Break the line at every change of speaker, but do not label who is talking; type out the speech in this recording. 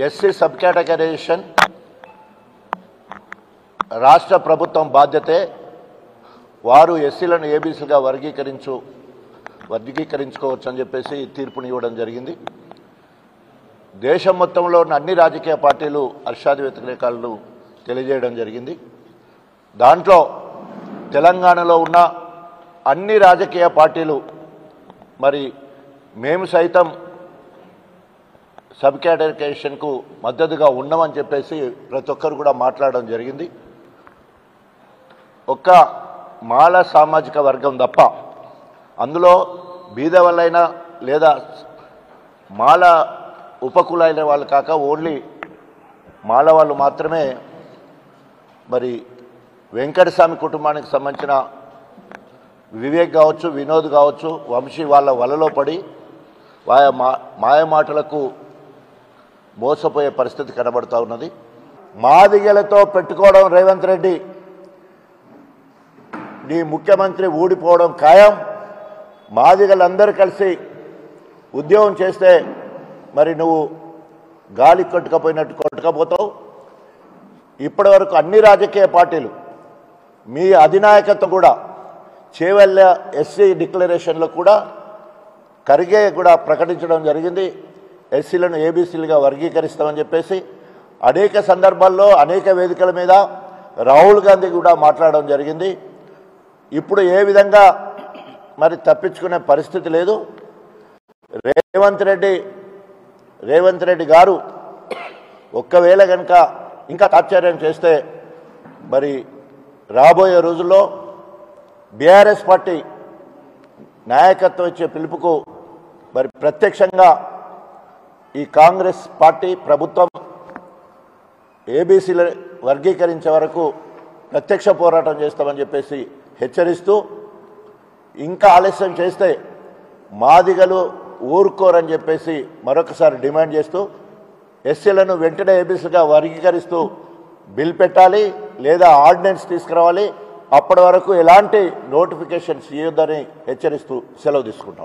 SC sub categorisation రాష్ట్ర ప్రభుత్వం బాధ్యతే. వారు ఎస్సీలను ఏబీసీగా వర్గీకరించుకోవచ్చు అని చెప్పేసి తీర్పుని ఇవ్వడం జరిగింది. దేశం మొత్తంలో ఉన్న అన్ని రాజకీయ పార్టీలు హర్షాది వ్యతిరేకాలను తెలియజేయడం జరిగింది. దాంట్లో తెలంగాణలో ఉన్న అన్ని రాజకీయ పార్టీలు మరి మేము సైతం సబ్ కేటగరైజేషన్కు మద్దతుగా ఉన్నామని చెప్పేసి ప్రతి ఒక్కరు కూడా మాట్లాడడం జరిగింది. ఒక్క మాల సామాజిక వర్గం తప్ప, అందులో బీద వాళ్ళైనా లేదా మాల ఉపకులైన వాళ్ళు కాక ఓన్లీ మాల వాళ్ళు మాత్రమే మరి వెంకటస్వామి కుటుంబానికి సంబంధించిన వివేక్ కావచ్చు, వినోద్ కావచ్చు, వంశీ వాళ్ళ వలలో పడి మాయమాటలకు మోసపోయే పరిస్థితి కనబడుతూ ఉన్నది. మాదిగలతో పెట్టుకోవడం రేవంత్ రెడ్డి, నీ ముఖ్యమంత్రి ఊడిపోవడం ఖాయం. మాదిగలందరూ కలిసి ఉద్యోగం చేస్తే మరి నువ్వు గాలి కొట్టుకపోయినట్టు కొట్టుకపోతావు. ఇప్పటి వరకు అన్ని రాజకీయ పార్టీలు మీ అధినాయకత్వం కూడా చేవెళ్ళ ఎస్సీ డిక్లరేషన్లో కూడా ఖర్గే కూడా ప్రకటించడం జరిగింది. ఎస్సీలను ఏబీసీలుగా వర్గీకరిస్తామని చెప్పేసి అనేక సందర్భాల్లో అనేక వేదికల మీద రాహుల్ గాంధీ కూడా మాట్లాడడం జరిగింది. ఇప్పుడు ఏ విధంగా మరి తప్పించుకునే పరిస్థితి లేదు. రేవంత్ రెడ్డి గారు ఒక్కవేళ కనుక ఇంకా తాత్పర్యం చేస్తే మరి రాబోయే రోజుల్లో బీఆర్ఎస్ పార్టీ నాయకత్వం ఇచ్చే పిలుపుకు మరి ప్రత్యక్షంగా ఈ కాంగ్రెస్ పార్టీ ప్రభుత్వం ఏబీసీలు వర్గీకరించే వరకు ప్రత్యక్ష పోరాటం చేస్తామని చెప్పేసి హెచ్చరిస్తూ, ఇంకా ఆలస్యం చేస్తే మాదిగలు ఊరుకోరని చెప్పేసి మరొకసారి డిమాండ్ చేస్తూ ఎస్సీలను వెంటనే ఏబీసీగా వర్గీకరిస్తూ బిల్ పెట్టాలి లేదా ఆర్డినెన్స్ తీసుకురావాలి. అప్పటి వరకు ఎలాంటి నోటిఫికేషన్స్ ఇవ్వద్దని హెచ్చరిస్తూ సెలవు తీసుకుంటాం.